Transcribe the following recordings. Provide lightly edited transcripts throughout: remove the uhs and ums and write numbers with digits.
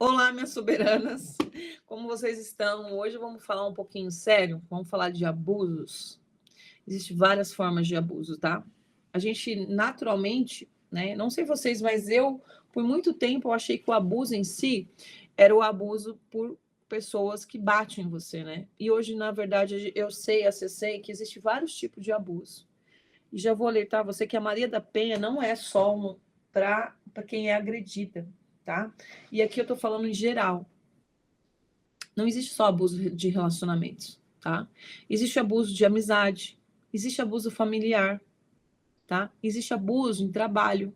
Olá, minhas soberanas, como vocês estão? Hoje vamos falar um pouquinho sério, vamos falar de abusos. Existem várias formas de abuso, tá? A gente naturalmente, né? Não sei vocês, mas eu, por muito tempo, eu achei que o abuso em si era o abuso por pessoas que batem em você, né? E hoje, na verdade, eu sei, acessei que existe vários tipos de abuso. E já vou alertar você que a Maria da Penha não é só para quem é agredida, tá? E aqui eu tô falando em geral. Não existe só abuso de relacionamentos, tá? Existe abuso de amizade, existe abuso familiar, tá? Existe abuso em trabalho.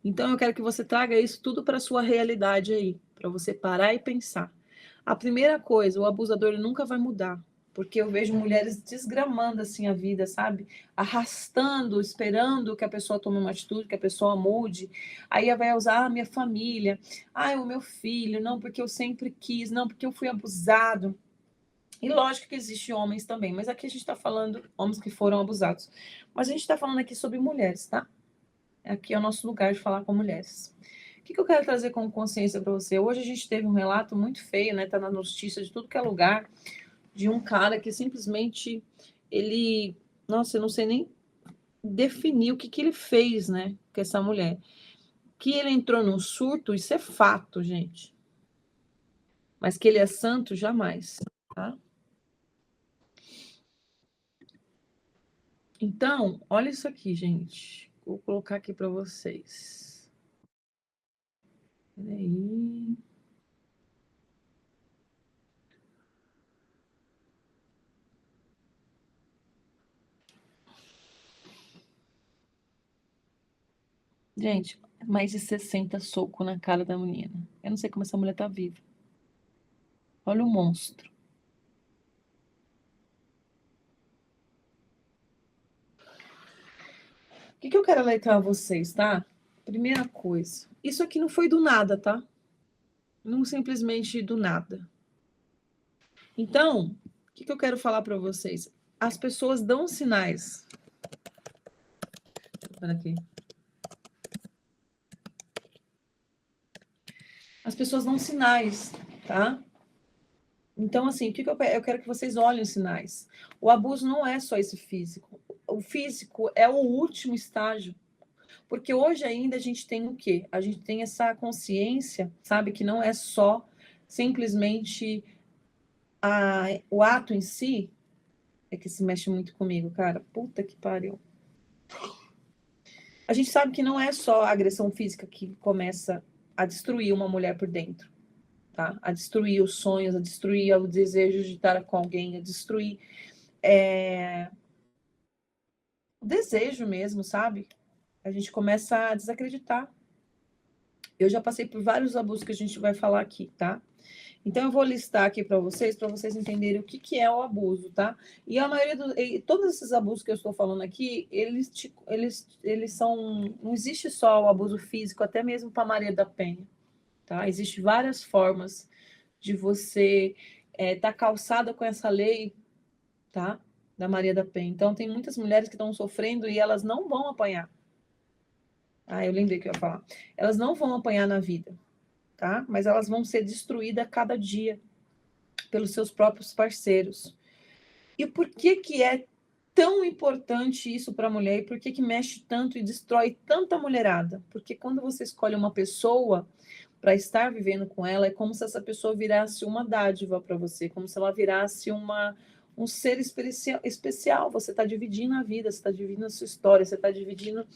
Então eu quero que você traga isso tudo para sua realidade aí, para você parar e pensar. A primeira coisa, o abusador ele nunca vai mudar, porque eu vejo mulheres desgramando assim a vida, sabe? Arrastando, esperando que a pessoa tome uma atitude, que a pessoa mude. Aí vai usar minha família, o meu filho, não porque eu sempre quis, não porque eu fui abusado. E lógico que existem homens também, mas aqui a gente está falando homens que foram abusados. Mas a gente está falando aqui sobre mulheres, tá? Aqui é o nosso lugar de falar com mulheres. O que eu quero trazer como consciência para você? Hoje a gente teve um relato muito feio, né? Tá na notícia de tudo que é lugar, de um cara que simplesmente ele, nossa, eu não sei nem definir o que ele fez, né, com essa mulher. Que ele entrou num surto, isso é fato, gente. Mas que ele é santo, jamais, tá? Então, olha isso aqui, gente. Vou colocar aqui para vocês. Peraí. Gente, mais de 60 socos na cara da menina. Eu não sei como essa mulher tá viva. Olha o monstro. O que eu quero alertar a vocês, tá? Primeira coisa, isso aqui não foi do nada, tá? Não simplesmente do nada. Então, o que eu quero falar para vocês? As pessoas dão sinais. Aqui. As pessoas dão sinais, tá? Então, assim, o que eu quero que vocês olhem os sinais. O abuso não é só esse físico. O físico é o último estágio. Porque hoje ainda a gente tem o quê? A gente tem essa consciência, sabe, que não é só simplesmente o ato em si, é que se mexe muito comigo, cara. Puta que pariu. A gente sabe que não é só a agressão física que começa a destruir uma mulher por dentro, tá? A destruir os sonhos, a destruir o desejo de estar com alguém, a destruir o desejo mesmo, sabe? A gente começa a desacreditar. Eu já passei por vários abusos que a gente vai falar aqui, tá? Então, eu vou listar aqui para vocês entenderem o que é o abuso, tá? E a maioria todos esses abusos que eu estou falando aqui, eles são, não existe só o abuso físico, até mesmo para Maria da Penha, tá? Existem várias formas de você tá calçada com essa lei, tá? Da Maria da Penha. Então, tem muitas mulheres que estão sofrendo e elas não vão apanhar. Eu lembrei que eu ia falar. Elas não vão apanhar na vida, tá? Mas elas vão ser destruídas a cada dia pelos seus próprios parceiros. E por que é tão importante isso para a mulher? E por que mexe tanto e destrói tanta mulherada? Porque quando você escolhe uma pessoa para estar vivendo com ela, é como se essa pessoa virasse uma dádiva para você, como se ela virasse um ser especial. Você está dividindo a vida, você está dividindo a sua história, você está dividindo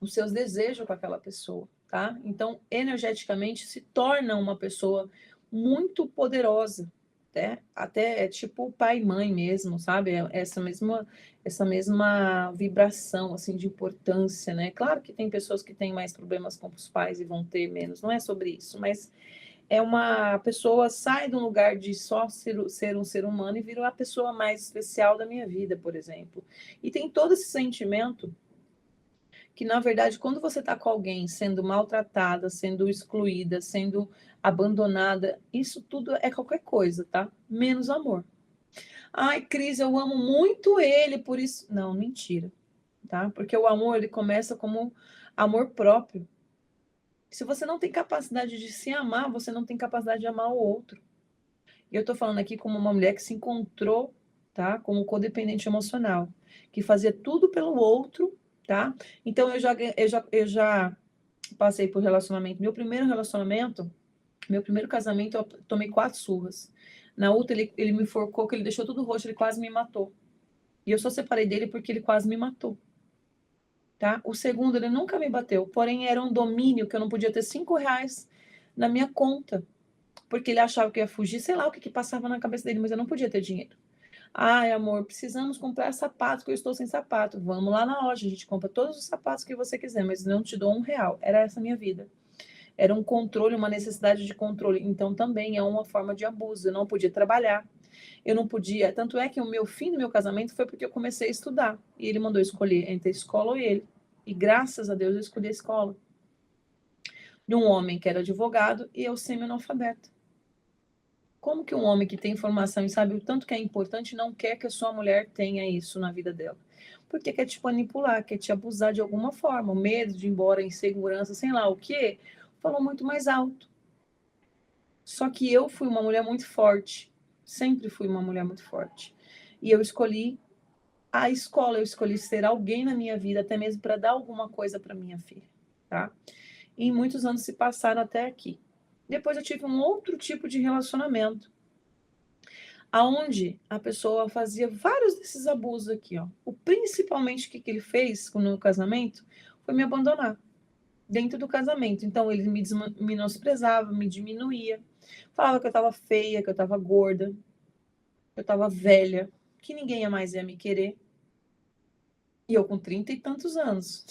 os seus desejos com aquela pessoa, tá? Então, energeticamente, se torna uma pessoa muito poderosa, né? Até é tipo pai e mãe mesmo, sabe? Essa mesma vibração, assim, de importância, né? Claro que tem pessoas que têm mais problemas com os pais e vão ter menos, não é sobre isso, mas é uma pessoa sai de um lugar de só ser um ser humano e vira a pessoa mais especial da minha vida, por exemplo. E tem todo esse sentimento que, na verdade, quando você está com alguém sendo maltratada, sendo excluída, sendo abandonada, isso tudo é qualquer coisa, tá? Menos amor. Ai, Cris, eu amo muito ele, por isso. Não, mentira, tá? Porque o amor, ele começa como amor próprio. Se você não tem capacidade de se amar, você não tem capacidade de amar o outro. E eu tô falando aqui como uma mulher que se encontrou, tá? Como codependente emocional, que fazia tudo pelo outro, tá? Então eu já passei por relacionamento. Meu primeiro casamento, eu tomei 4 surras. Na outra, ele me enforcou, que ele deixou tudo roxo, ele quase me matou. E eu só separei dele porque ele quase me matou. Tá? O segundo, ele nunca me bateu, porém era um domínio que eu não podia ter R$ 5 na minha conta, porque ele achava que eu ia fugir, sei lá o que, que passava na cabeça dele, mas eu não podia ter dinheiro. Ai, amor, precisamos comprar sapato, que eu estou sem sapato. Vamos lá na loja, a gente compra todos os sapatos que você quiser, mas não te dou R$ 1. Era essa a minha vida. Era um controle, uma necessidade de controle. Então também é uma forma de abuso. Eu não podia trabalhar, eu não podia. Tanto é que o meu fim do meu casamento foi porque eu comecei a estudar. E ele mandou escolher entre a escola ou ele. E graças a Deus eu escolhi a escola. De um homem que era advogado e eu semi-analfabeta. Como que um homem que tem informação e sabe o tanto que é importante não quer que a sua mulher tenha isso na vida dela? Porque quer te manipular, quer te abusar de alguma forma. O medo de ir embora, a insegurança, sei lá o quê, falou muito mais alto. Só que eu fui uma mulher muito forte. Sempre fui uma mulher muito forte. E eu escolhi a escola, eu escolhi ser alguém na minha vida, até mesmo para dar alguma coisa para minha filha, tá? E muitos anos se passaram até aqui. Depois eu tive um outro tipo de relacionamento, aonde a pessoa fazia vários desses abusos aqui, ó. O principalmente que ele fez no casamento foi me abandonar dentro do casamento. Então ele me menosprezava, me diminuía, falava que eu estava feia, que eu estava gorda, que eu estava velha, que ninguém mais ia me querer. E eu com 30 e tantos anos.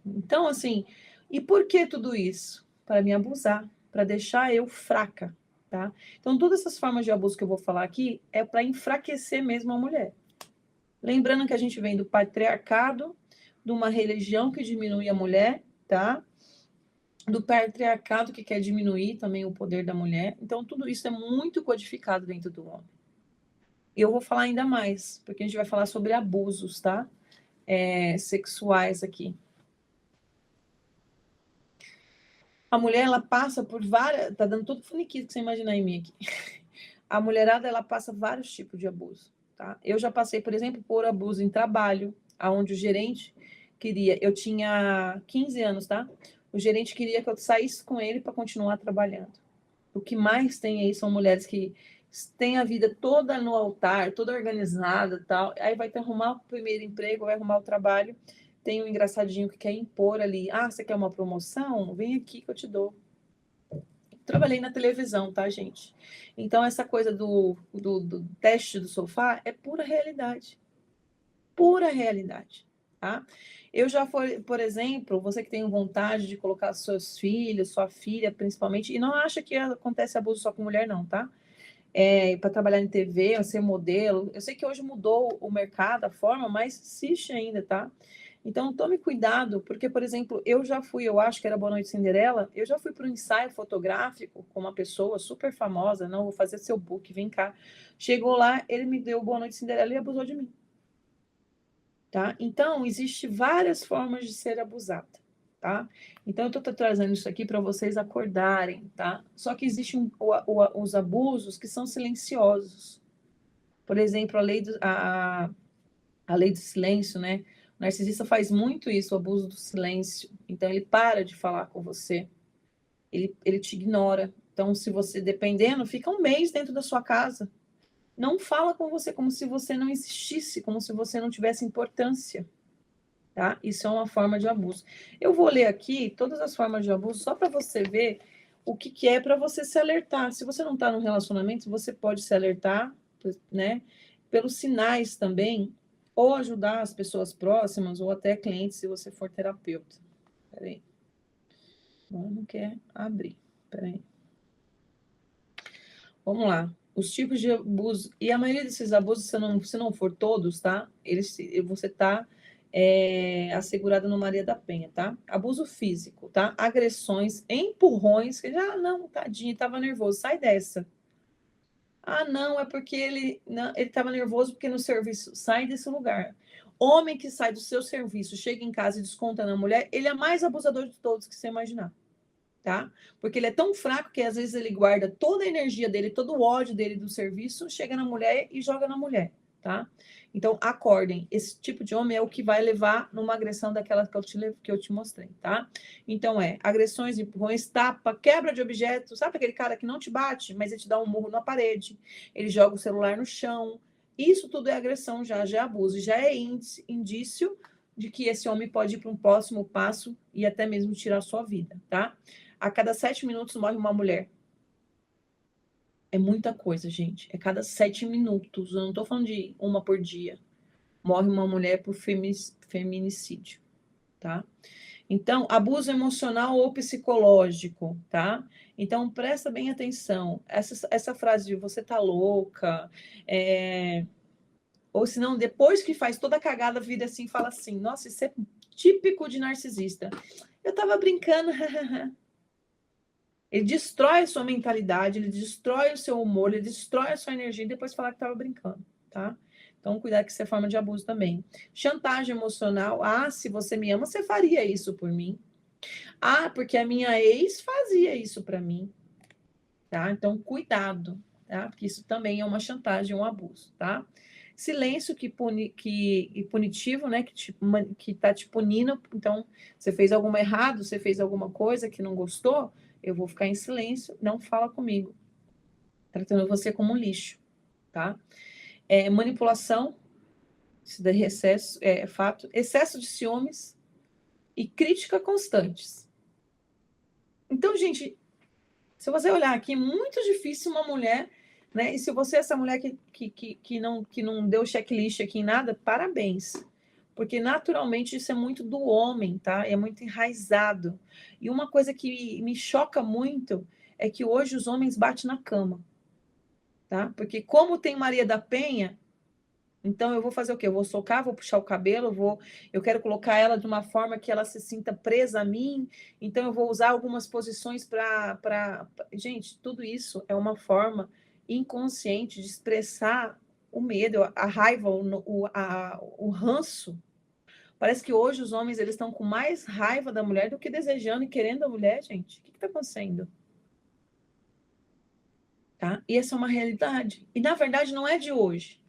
Então, assim, e por que tudo isso? Para me abusar, para deixar eu fraca, tá? Então, todas essas formas de abuso que eu vou falar aqui é para enfraquecer mesmo a mulher. Lembrando que a gente vem do patriarcado, de uma religião que diminui a mulher, tá? Do patriarcado que quer diminuir também o poder da mulher. Então, tudo isso é muito codificado dentro do homem. Eu vou falar ainda mais, porque a gente vai falar sobre abusos, tá? Sexuais aqui. A mulher, ela passa por várias... Tá dando tudo funiquito que você imaginar em mim aqui. A mulherada, ela passa vários tipos de abuso, tá? Eu já passei, por exemplo, por abuso em trabalho, aonde o gerente queria... Eu tinha 15 anos, tá? O gerente queria que eu saísse com ele para continuar trabalhando. O que mais tem aí são mulheres que têm a vida toda no altar, toda organizada, tal. Aí vai ter arrumar o primeiro emprego, vai arrumar o trabalho. Tem um engraçadinho que quer impor ali. Ah, você quer uma promoção? Vem aqui que eu te dou. Trabalhei na televisão, tá, gente? Então, essa coisa do teste do sofá é pura realidade. Pura realidade, tá? Eu já fui, por exemplo, você que tem vontade de colocar seus filhos, sua filha, principalmente, e não acha que acontece abuso só com mulher, não, tá? Para trabalhar em TV, ou ser modelo. Eu sei que hoje mudou o mercado, a forma, mas existe ainda, tá? Então, tome cuidado, porque, por exemplo, eu já fui, eu acho que era Boa Noite Cinderela, eu já fui para um ensaio fotográfico com uma pessoa super famosa, não, vou fazer seu book, vem cá. Chegou lá, ele me deu Boa Noite Cinderela e abusou de mim. Tá? Então, existe várias formas de ser abusada, tá? Então, eu estou trazendo isso aqui para vocês acordarem, tá? Só que existem os abusos que são silenciosos. Por exemplo, a lei do silêncio, né? O narcisista faz muito isso, o abuso do silêncio. Então, ele para de falar com você, ele te ignora. Então, se você, dependendo, fica um mês dentro da sua casa. Não fala com você como se você não existisse, como se você não tivesse importância. Tá? Isso é uma forma de abuso. Eu vou ler aqui todas as formas de abuso só para você ver o que é para você se alertar. Se você não está no relacionamento, você pode se alertar, né? Pelos sinais também, ou ajudar as pessoas próximas, ou até clientes, se você for terapeuta. Peraí. Não quer abrir. Peraí. Vamos lá. Os tipos de abuso. E a maioria desses abusos, se não for todos, tá? Você tá assegurado no Maria da Penha, tá? Abuso físico, tá? Agressões, empurrões, que já, não, tadinho, tava nervoso, sai dessa. Ah, não, é porque ele estava nervoso porque no serviço, sai desse lugar. Homem que sai do seu serviço, chega em casa e desconta na mulher, ele é mais abusador de todos que você imaginar. Tá? Porque ele é tão fraco que às vezes ele guarda toda a energia dele, todo o ódio dele do serviço, chega na mulher e joga na mulher, tá? Então, acordem. Esse tipo de homem é o que vai levar numa agressão daquela que eu te mostrei, tá? Então, agressões, empurrões, tapa, quebra de objetos. Sabe aquele cara que não te bate, mas ele te dá um murro na parede, ele joga o celular no chão. Isso tudo é agressão, já é abuso, já é indício de que esse homem pode ir para um próximo passo e até mesmo tirar a sua vida, tá? A cada 7 minutos morre uma mulher. É muita coisa, gente. É cada 7 minutos. Eu não estou falando de uma por dia. Morre uma mulher por feminicídio, tá? Então, abuso emocional ou psicológico, tá? Então, presta bem atenção. Essa frase de você tá louca, ou senão, depois que faz toda a cagada, vira assim, fala assim, nossa, isso é típico de narcisista. Eu tava brincando, Ele destrói a sua mentalidade, ele destrói o seu humor, ele destrói a sua energia e depois falar que estava brincando, tá? Então, cuidado que isso é forma de abuso também. Chantagem emocional. Ah, se você me ama, você faria isso por mim. Ah, porque a minha ex fazia isso para mim, tá? Então, cuidado, tá? Porque isso também é uma chantagem, um abuso, tá? Silêncio punitivo, né? Que tá te punindo. Então, você fez alguma errado, você fez alguma coisa que não gostou, eu vou ficar em silêncio, não fala comigo, tratando você como um lixo, tá? Manipulação, isso daí é fato, excesso de ciúmes e crítica constantes. Então, gente, se você olhar aqui, é muito difícil uma mulher, né? E se você é essa mulher que não deu checklist aqui em nada, parabéns. Porque naturalmente isso é muito do homem, tá? É muito enraizado. E uma coisa que me choca muito é que hoje os homens batem na cama, tá? Porque como tem Maria da Penha, então eu vou fazer o quê? Eu vou socar, vou puxar o cabelo, eu quero colocar ela de uma forma que ela se sinta presa a mim, então eu vou usar algumas posições para. Gente, tudo isso é uma forma inconsciente de expressar o medo, a raiva, o ranço. Parece que hoje os homens eles estão com mais raiva da mulher do que desejando e querendo a mulher, gente. O que está acontecendo? Tá? E essa é uma realidade. E na verdade não é de hoje.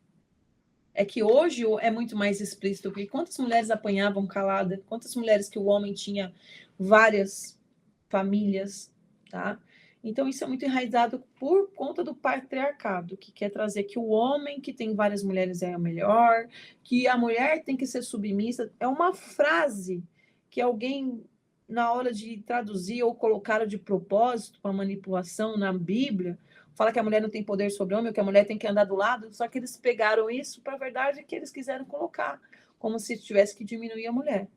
É que hoje é muito mais explícito, porque quantas mulheres apanhavam calada, quantas mulheres que o homem tinha várias famílias, tá? Então isso é muito enraizado por conta do patriarcado, que quer trazer que o homem que tem várias mulheres é o melhor, que a mulher tem que ser submissa. É uma frase que alguém, na hora de traduzir ou colocar de propósito para manipulação na Bíblia, fala que a mulher não tem poder sobre o homem, ou que a mulher tem que andar do lado, só que eles pegaram isso para a verdade que eles quiseram colocar, como se tivesse que diminuir a mulher.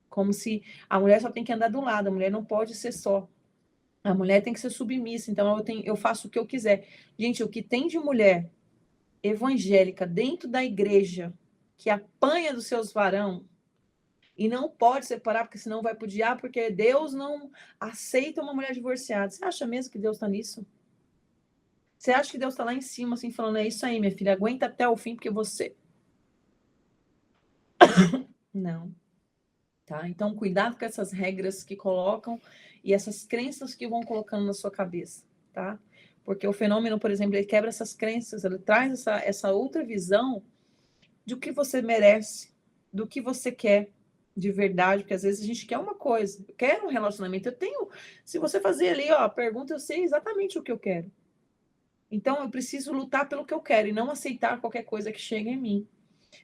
Como se a mulher só tem que andar do lado, a mulher não pode ser só. A mulher tem que ser submissa, então eu faço o que eu quiser. Gente, o que tem de mulher evangélica dentro da igreja que apanha dos seus varão e não pode separar, porque senão vai pro diabo, porque Deus não aceita uma mulher divorciada. Você acha mesmo que Deus está nisso? Você acha que Deus está lá em cima, assim, falando, é isso aí, minha filha, aguenta até o fim, porque você... Não, tá? Então, cuidado com essas regras que colocam e essas crenças que vão colocando na sua cabeça, tá? Porque o fenômeno, por exemplo, ele quebra essas crenças, ele traz essa outra visão do que você merece, do que você quer de verdade, porque às vezes a gente quer uma coisa, quer um relacionamento, eu tenho... Se você fazer ali, ó, a pergunta, eu sei exatamente o que eu quero. Então, eu preciso lutar pelo que eu quero e não aceitar qualquer coisa que chegue em mim.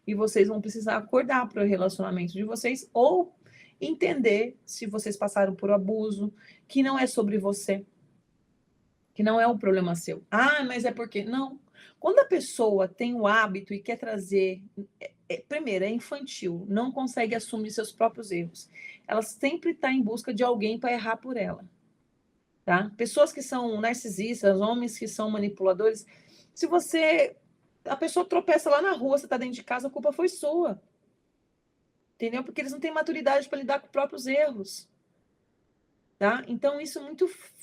E vocês vão precisar acordar para o relacionamento de vocês ou entender se vocês passaram por abuso, que não é sobre você, que não é um problema seu. Ah, mas é porque... Não. Quando a pessoa tem o hábito e quer trazer... primeiro, é infantil, não consegue assumir seus próprios erros. Ela sempre está em busca de alguém para errar por ela. Tá? Pessoas que são narcisistas, homens que são manipuladores, se a pessoa tropeça lá na rua, você está dentro de casa, a culpa foi sua. Entendeu? Porque eles não têm maturidade para lidar com os próprios erros. Tá? Então, isso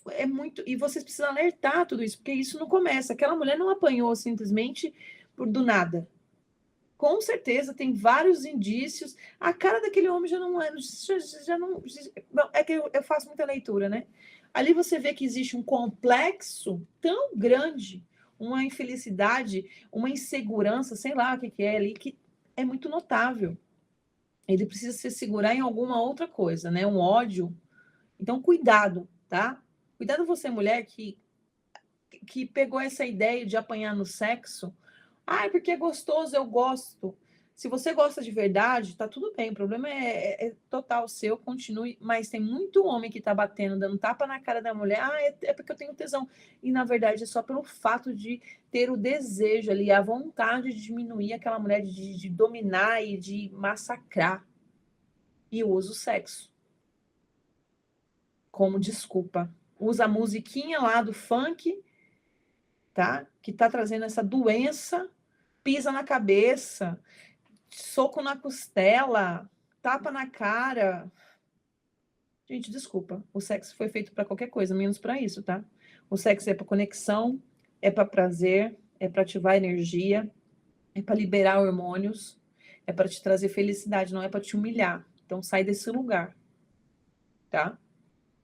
é muito... E vocês precisam alertar tudo isso, porque isso não começa. Aquela mulher não apanhou simplesmente do nada. Com certeza, tem vários indícios. A cara daquele homem já não é. Já não, é que eu faço muita leitura, né? Ali você vê que existe um complexo tão grande, uma infelicidade, uma insegurança, sei lá o que é ali, que é muito notável. Ele precisa se segurar em alguma outra coisa, né? Um ódio. Então, cuidado, tá? Cuidado você, mulher, que pegou essa ideia de apanhar no sexo. Ah, porque é gostoso, eu gosto. Se você gosta de verdade, tá tudo bem. O problema é total seu, continue. Mas tem muito homem que tá batendo, dando tapa na cara da mulher. Ah, é porque eu tenho tesão. E na verdade é só pelo fato de ter o desejo ali, a vontade de diminuir aquela mulher, de dominar e de massacrar. E usa o sexo como desculpa. Usa a musiquinha lá do funk, tá? Que tá trazendo essa doença, pisa na cabeça, soco na costela, tapa na cara. Gente, desculpa. O sexo foi feito para qualquer coisa, menos para isso, tá? O sexo é para conexão, é para prazer, é para ativar energia, é para liberar hormônios, é para te trazer felicidade, não é para te humilhar. Então sai desse lugar, tá?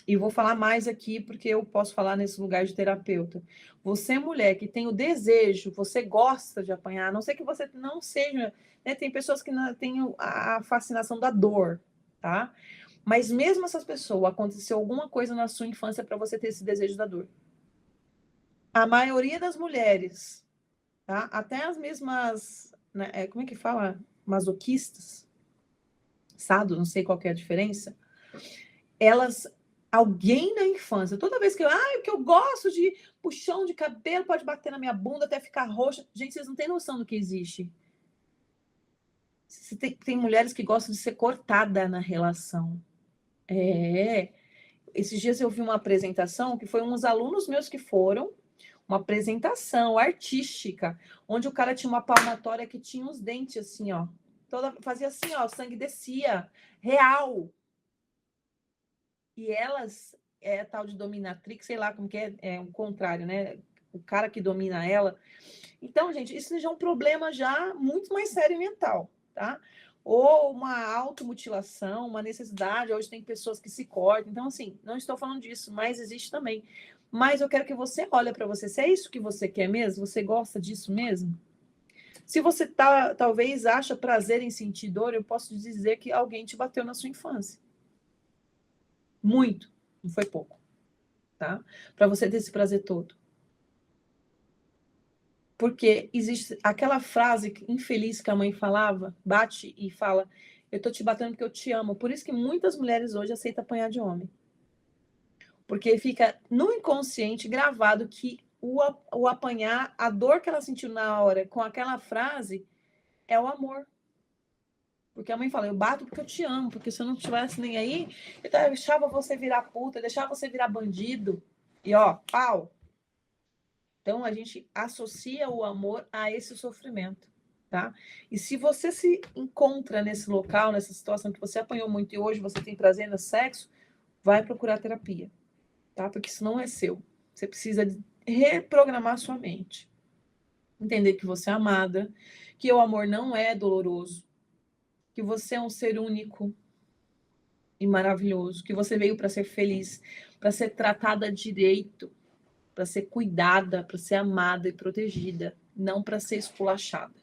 E vou falar mais aqui porque eu posso falar nesse lugar de terapeuta. Você, mulher, que tem o desejo, você gosta de apanhar, a não ser que você não seja, né? Tem pessoas que não têm a fascinação da dor, tá? Mas mesmo essas pessoas, aconteceu alguma coisa na sua infância para você ter esse desejo da dor. A maioria das mulheres, tá? Até as mesmas, né? Como é que fala? Masoquistas, sado, não sei qual que é a diferença. Elas, alguém na infância, toda vez que eu gosto de puxão de cabelo, pode bater na minha bunda até ficar roxa. Gente, vocês não têm noção do que existe. Tem mulheres que gostam de ser cortada na relação. Esses dias eu vi uma apresentação que foi uns alunos meus que foram, uma apresentação artística, onde o cara tinha uma palmatória que tinha os dentes assim, ó. Fazia assim, ó, o sangue descia, real. E elas, é tal de dominatrix, sei lá como que é o contrário, né? O cara que domina ela. Então, gente, isso já é um problema já muito mais sério mental, tá? Ou uma automutilação, uma necessidade. Hoje tem pessoas que se cortam. Então, assim, não estou falando disso, mas existe também. Mas eu quero que você olhe para você. Se é isso que você quer mesmo, você gosta disso mesmo? Se você talvez acha prazer em sentir dor, eu posso dizer que alguém te bateu na sua infância. Muito, não foi pouco, tá? Para você ter esse prazer todo. Porque existe aquela frase infeliz que a mãe falava, bate e fala, eu tô te batendo porque eu te amo. Por isso que muitas mulheres hoje aceitam apanhar de homem. Porque fica no inconsciente gravado que o apanhar, a dor que ela sentiu na hora com aquela frase é o amor. Porque a mãe fala, eu bato porque eu te amo, porque se eu não tivesse nem aí, eu deixava você virar puta, eu deixava você virar bandido. E ó, pau. Então a gente associa o amor a esse sofrimento, tá? E se você se encontra nesse local, nessa situação que você apanhou muito e hoje você tem prazer no sexo, vai procurar terapia, tá? Porque isso não é seu. Você precisa reprogramar sua mente. Entender que você é amada, que o amor não é doloroso, que você é um ser único e maravilhoso, que você veio para ser feliz, para ser tratada direito, para ser cuidada, para ser amada e protegida, não para ser esculachada,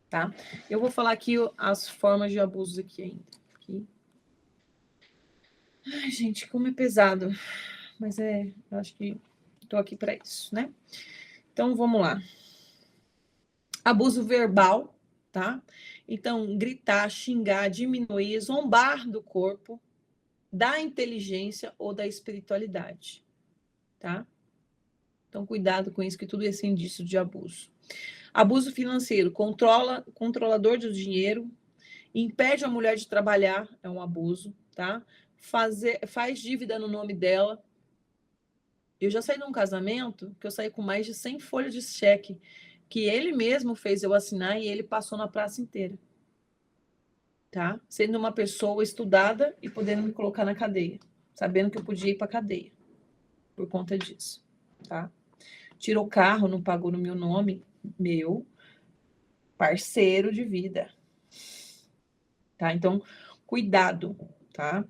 tá? Eu vou falar aqui as formas de abuso aqui ainda. Aqui. Ai, gente, como é pesado. Mas eu acho que estou aqui para isso, né? Então, vamos lá. Abuso verbal, tá? Então, gritar, xingar, diminuir, zombar do corpo, da inteligência ou da espiritualidade, tá? Então, cuidado com isso, que tudo esse indício de abuso. Abuso financeiro, controlador do dinheiro, impede a mulher de trabalhar, é um abuso, tá? Faz dívida no nome dela. Eu já saí de um casamento que eu saí com mais de 100 folhas de cheque, que ele mesmo fez eu assinar e ele passou na praça inteira, tá? Sendo uma pessoa estudada e podendo me colocar na cadeia, sabendo que eu podia ir para cadeia por conta disso, tá? Tirou carro, não pagou no meu nome, meu. parceiro de vida, tá? Então, cuidado, tá?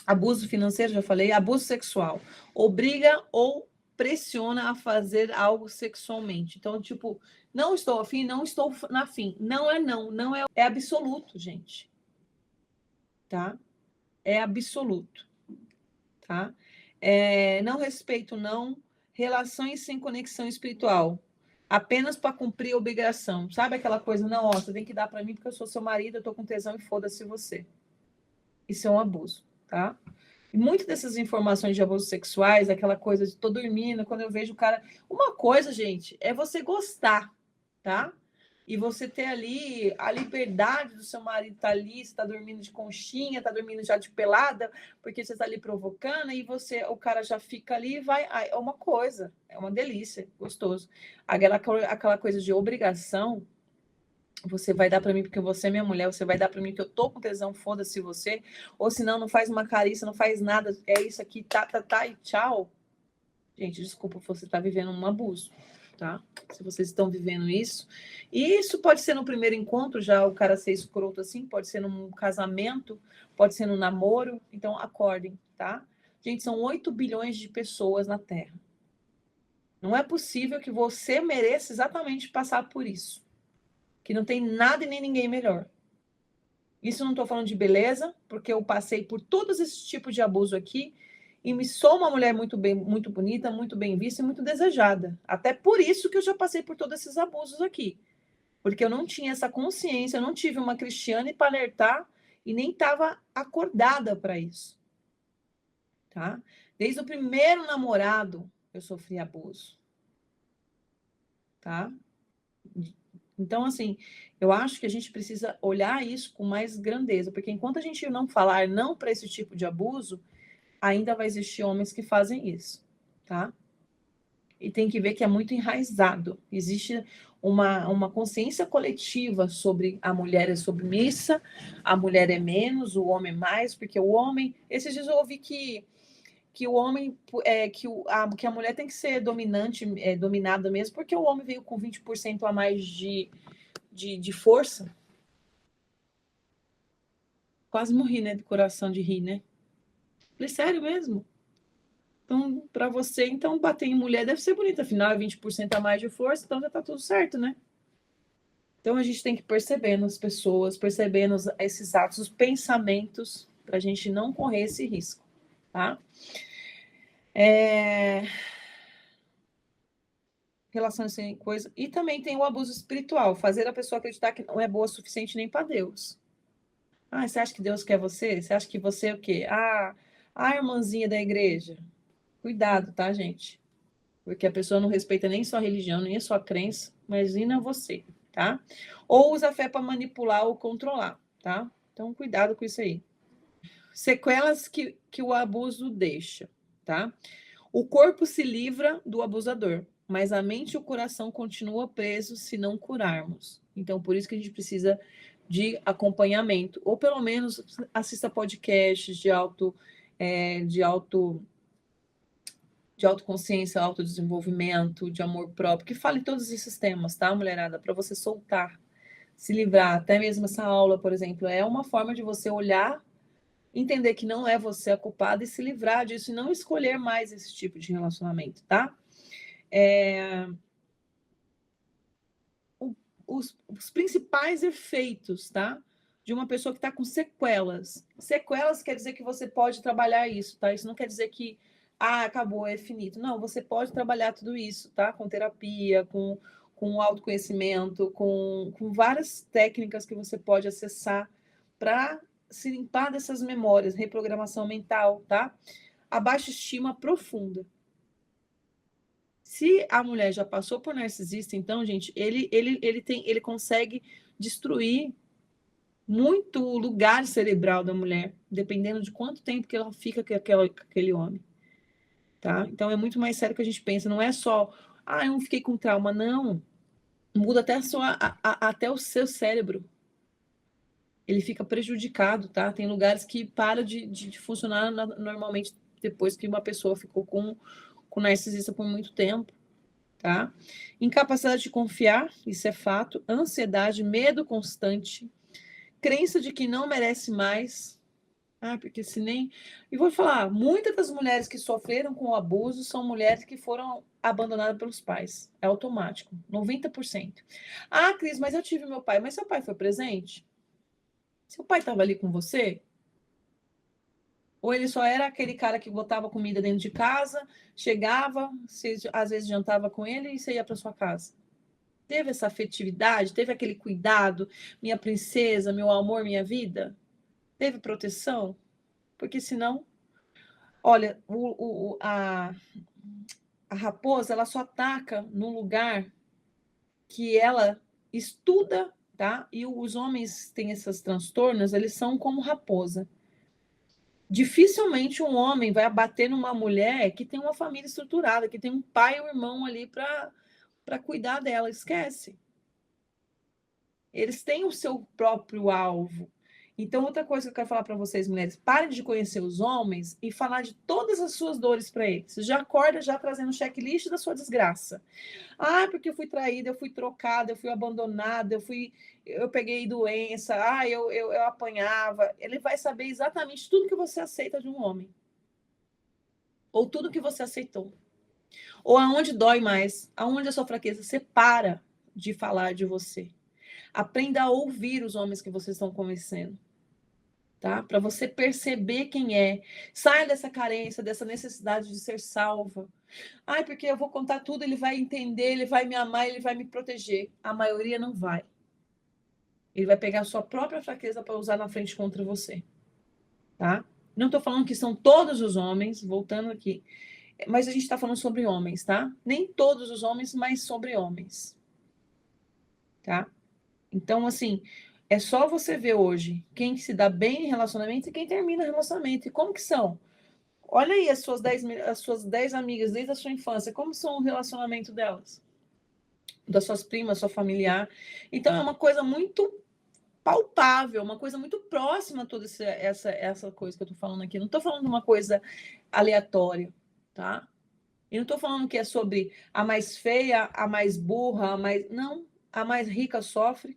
Abuso financeiro, já falei, abuso sexual, obriga ou pressiona a fazer algo sexualmente. Então, tipo, não estou afim, não estou afim. Não é não, não é, é absoluto, gente. Tá? É absoluto, tá? Não respeito, não. Relações sem conexão espiritual. Apenas para cumprir a obrigação. Sabe aquela coisa, não, ó, você tem que dar para mim porque eu sou seu marido, eu tô com tesão e foda-se você. Isso é um abuso, tá? E muitas dessas informações de abusos sexuais, aquela coisa de tô dormindo, quando eu vejo o cara. Uma coisa, gente, é você gostar, tá? E você ter ali a liberdade do seu marido estar ali, você tá dormindo de conchinha, tá dormindo já de pelada, porque você tá ali provocando, e o cara já fica ali e vai. É uma coisa, é uma delícia, gostoso. Aquela coisa de obrigação, você vai dar para mim porque você é minha mulher, você vai dar para mim que eu tô com tesão, foda-se você, ou senão não faz uma carícia, não faz nada, é isso aqui, tá, e tchau. Gente, desculpa, você tá vivendo um abuso, tá? Se vocês estão vivendo isso. E isso pode ser no primeiro encontro, já o cara ser escroto assim, pode ser num casamento, pode ser num namoro, então acordem, tá? Gente, são 8 bilhões de pessoas na Terra. Não é possível que você mereça exatamente passar por isso. Que não tem nada e nem ninguém melhor. Isso não estou falando de beleza, porque eu passei por todos esses tipos de abuso aqui e me sou uma mulher muito bem, muito bonita, muito bem vista e muito desejada. Até por isso que eu já passei por todos esses abusos aqui. Porque eu não tinha essa consciência, eu não tive uma Cristiane para alertar e nem estava acordada para isso. Tá? Desde o primeiro namorado eu sofri abuso. Tá? Então, assim, eu acho que a gente precisa olhar isso com mais grandeza, porque enquanto a gente não falar não para esse tipo de abuso, ainda vai existir homens que fazem isso, tá? E tem que ver que é muito enraizado. Existe uma consciência coletiva sobre a mulher é submissa, a mulher é menos, o homem é mais, porque o homem. Esses dias eu ouvi que o homem que a mulher tem que ser dominante, dominada mesmo, porque o homem veio com 20% a mais de força. Quase morri, né? De coração de rir, né? Falei, sério mesmo? Então, para você, então, bater em mulher deve ser bonito. Afinal, é 20% a mais de força, então já tá tudo certo, né? Então, a gente tem que perceber nas pessoas, percebendo esses atos, os pensamentos, para a gente não correr esse risco, tá? Relações sem coisa. E também tem o abuso espiritual, fazer a pessoa acreditar que não é boa o suficiente nem para Deus. Ah, você acha que Deus quer você? Você acha que você é o quê? A irmãzinha da igreja. Cuidado, tá, gente? Porque a pessoa não respeita nem sua religião, nem a sua crença, imagina você, tá? Ou usa a fé para manipular ou controlar, tá? Então, cuidado com isso aí. Sequelas que o abuso deixa, tá? O corpo se livra do abusador, mas a mente e o coração continuam presos se não curarmos. Então, por isso que a gente precisa de acompanhamento, ou pelo menos assista podcasts de autoconsciência, autodesenvolvimento, de amor próprio, que fale todos esses temas, tá, mulherada? Para você soltar, se livrar. Até mesmo essa aula, por exemplo, é uma forma de você olhar, entender que não é você a culpada e se livrar disso e não escolher mais esse tipo de relacionamento, tá? Os principais efeitos, tá? De uma pessoa que está com sequelas. Sequelas quer dizer que você pode trabalhar isso, tá? Isso não quer dizer que acabou, é finito. Não, você pode trabalhar tudo isso, tá? Com terapia, com autoconhecimento, com várias técnicas que você pode acessar para se limpar dessas memórias, reprogramação mental, tá? A baixa estima profunda. Se a mulher já passou por narcisista, então, gente, ele consegue destruir muito lugar cerebral da mulher, dependendo de quanto tempo que ela fica com aquele homem, tá? Então é muito mais sério que a gente pensa, não é só, eu não fiquei com trauma, não. Muda até até o seu cérebro. Ele fica prejudicado, tá? Tem lugares que para de funcionar normalmente depois que uma pessoa ficou com narcisista por muito tempo. tá? Incapacidade de confiar, isso é fato. Ansiedade, medo constante, crença de que não merece mais. Ah, porque se nem. E vou falar, muitas das mulheres que sofreram com o abuso são mulheres que foram abandonadas pelos pais. É automático, 90%. Ah, Cris, mas eu tive meu pai. Mas seu pai foi presente? Seu pai estava ali com você? Ou ele só era aquele cara que botava comida dentro de casa, chegava, você, às vezes jantava com ele e você ia para sua casa? Teve essa afetividade? Teve aquele cuidado? Minha princesa, meu amor, minha vida? Teve proteção? Porque senão, olha, a raposa, ela só ataca no lugar que ela estuda, tá? E os homens têm esses transtornos, eles são como raposa. Dificilmente um homem vai abater numa mulher que tem uma família estruturada, que tem um pai ou irmão ali para cuidar dela. Esquece. Eles têm o seu próprio alvo. Então, outra coisa que eu quero falar para vocês, mulheres, parem de conhecer os homens e falar de todas as suas dores para eles. Você já acorda já trazendo um checklist da sua desgraça. Ah, porque eu fui traída, eu fui trocada, eu fui abandonada, eu peguei doença, eu apanhava. Ele vai saber exatamente tudo que você aceita de um homem. Ou tudo que você aceitou. Ou aonde dói mais, aonde a sua fraqueza. Você para de falar de você. Aprenda a ouvir os homens que vocês estão conversando. Tá? Para você perceber quem é. Saia dessa carência, dessa necessidade de ser salva. Ai, porque eu vou contar tudo, ele vai entender, ele vai me amar, ele vai me proteger. A maioria não vai. Ele vai pegar a sua própria fraqueza para usar na frente contra você. Tá? Não estou falando que são todos os homens, voltando aqui. Mas a gente está falando sobre homens, tá? Nem todos os homens, mas sobre homens. Tá? Então, assim, é só você ver hoje quem se dá bem em relacionamento e quem termina relacionamento. E como que são? Olha aí as suas 10 amigas desde a sua infância, como são o relacionamento delas? Das suas primas, sua familiar. Então, é uma coisa muito palpável, uma coisa muito próxima a toda essa coisa que eu tô falando aqui. Não tô falando de uma coisa aleatória, tá? E não tô falando que é sobre a mais feia, a mais burra, a mais... Não, a mais rica sofre.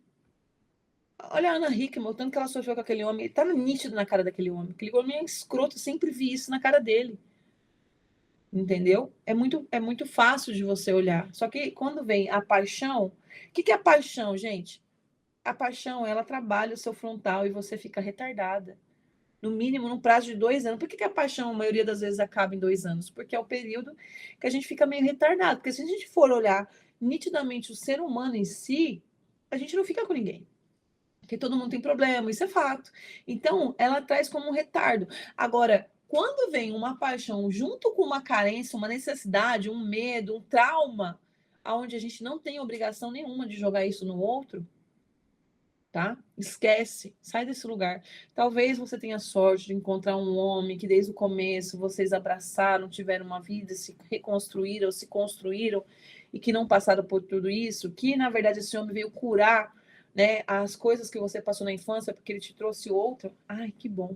Olha a Ana Hickman, o tanto que ela sofreu com aquele homem. Tá nítido na cara daquele homem. Aquele homem é escroto, eu sempre vi isso na cara dele. Entendeu? É muito fácil de você olhar. Só que quando vem a paixão, o que é a paixão, gente? A paixão, ela trabalha o seu frontal e você fica retardada. No mínimo, num prazo de 2 anos. Por que a paixão, a maioria das vezes, acaba em 2 anos? Porque é o período que a gente fica meio retardado. Porque se a gente for olhar nitidamente o ser humano em si, a gente não fica com ninguém. Porque todo mundo tem problema, isso é fato. Então, ela traz como um retardo. Agora, quando vem uma paixão junto com uma carência, uma necessidade, um medo, um trauma, onde a gente não tem obrigação nenhuma de jogar isso no outro, tá? Esquece, sai desse lugar. Talvez você tenha sorte de encontrar um homem que desde o começo vocês abraçaram, tiveram uma vida, se reconstruíram, se construíram e que não passaram por tudo isso, que na verdade esse homem veio curar, né, as coisas que você passou na infância porque ele te trouxe outra. Ai, que bom.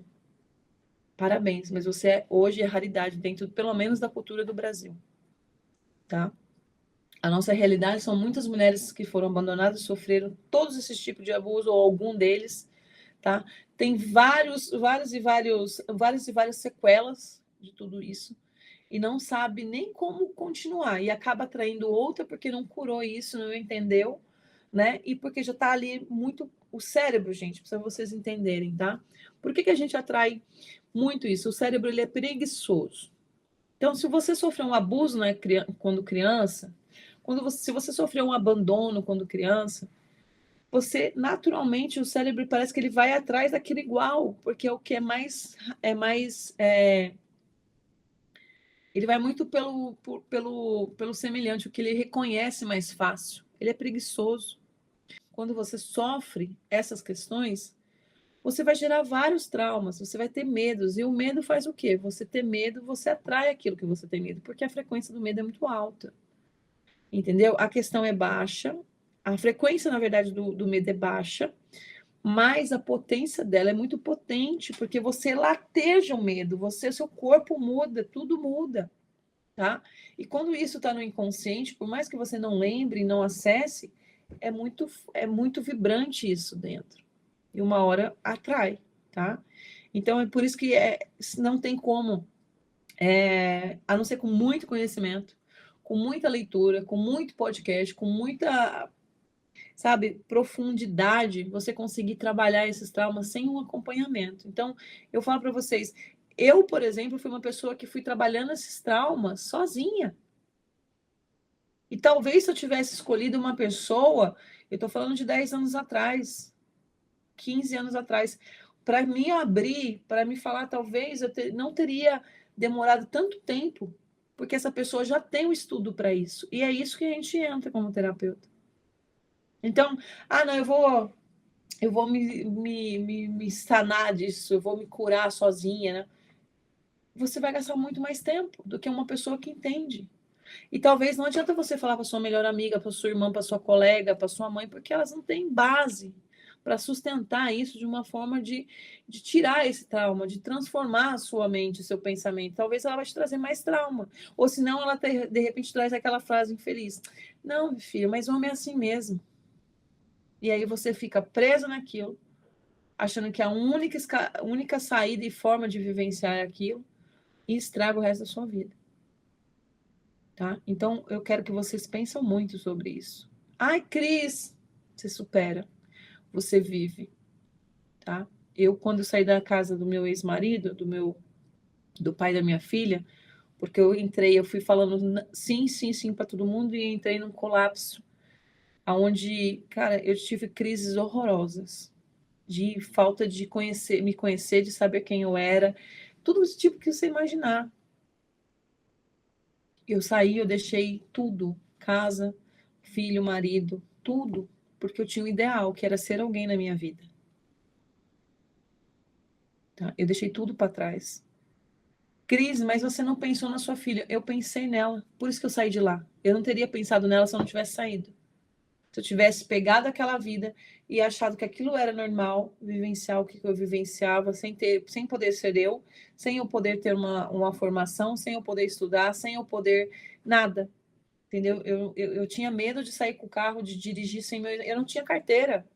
Parabéns, mas você hoje é raridade dentro, pelo menos, da cultura do Brasil, tá? A nossa realidade são muitas mulheres que foram abandonadas, sofreram todos esses tipos de abuso ou algum deles, tá? Tem várias sequelas de tudo isso e não sabe nem como continuar e acaba atraindo outra porque não curou isso, não entendeu, né? E porque já está ali muito o cérebro, gente, para vocês entenderem, tá? Por que a gente atrai muito isso? O cérebro ele é preguiçoso. Então, se você sofreu um abuso, né, quando criança, se você sofreu um abandono quando criança, você naturalmente o cérebro parece que ele vai atrás daquilo igual, porque é o que ele vai muito pelo semelhante, o que ele reconhece mais fácil. Ele é preguiçoso. Quando você sofre essas questões, você vai gerar vários traumas, você vai ter medos. E o medo faz o quê? Você ter medo, você atrai aquilo que você tem medo, porque a frequência do medo é muito alta. Entendeu? A questão é baixa, a frequência, na verdade, do medo é baixa, mas a potência dela é muito potente, porque você lateja o medo, seu corpo muda, tudo muda. tá? E quando isso está no inconsciente, por mais que você não lembre, não acesse, é muito vibrante isso dentro. E uma hora atrai, tá? Então é por isso que não tem como, a não ser com muito conhecimento, com muita leitura, com muito podcast, com muita, sabe, profundidade, você conseguir trabalhar esses traumas sem um acompanhamento. Então, eu falo para vocês, eu, por exemplo, fui uma pessoa que fui trabalhando esses traumas sozinha. E talvez se eu tivesse escolhido uma pessoa, eu estou falando de 10 anos atrás, 15 anos atrás, para me abrir, para me falar, talvez não teria demorado tanto tempo, porque essa pessoa já tem um estudo para isso. E é isso que a gente entra como terapeuta. Então, não, eu vou me sanar disso, eu vou me curar sozinha, né? Você vai gastar muito mais tempo do que uma pessoa que entende. E talvez não adianta você falar para sua melhor amiga, para sua irmã, para sua colega, para sua mãe, porque elas não têm base para sustentar isso de uma forma de tirar esse trauma, de transformar a sua mente, seu pensamento. Talvez ela vai te trazer mais trauma. Ou senão ela de repente traz aquela frase infeliz. Não, filho, mas homem é assim mesmo. E aí você fica preso naquilo, achando que a única saída e forma de vivenciar é aquilo e estraga o resto da sua vida. Tá? Então, eu quero que vocês pensem muito sobre isso. Ai, Cris, você supera, você vive, tá? Eu, quando saí da casa do meu ex-marido, do pai da minha filha, porque eu fui falando sim, sim, sim para todo mundo e entrei num colapso, aonde, cara, eu tive crises horrorosas, de falta de me conhecer, de saber quem eu era, tudo esse tipo que você imaginar. Eu saí, eu deixei tudo, casa, filho, marido, tudo, porque eu tinha um ideal, que era ser alguém na minha vida. Tá? Eu deixei tudo para trás. Cris, mas você não pensou na sua filha. Eu pensei nela, por isso que eu saí de lá. Eu não teria pensado nela se eu não tivesse saído. Se eu tivesse pegado aquela vida e achado que aquilo era normal, vivenciar o que eu vivenciava, sem poder ser eu, sem eu poder ter uma formação, sem eu poder estudar, sem eu poder nada. Entendeu? Eu tinha medo de sair com o carro, de dirigir sem meu. Eu não tinha carteira.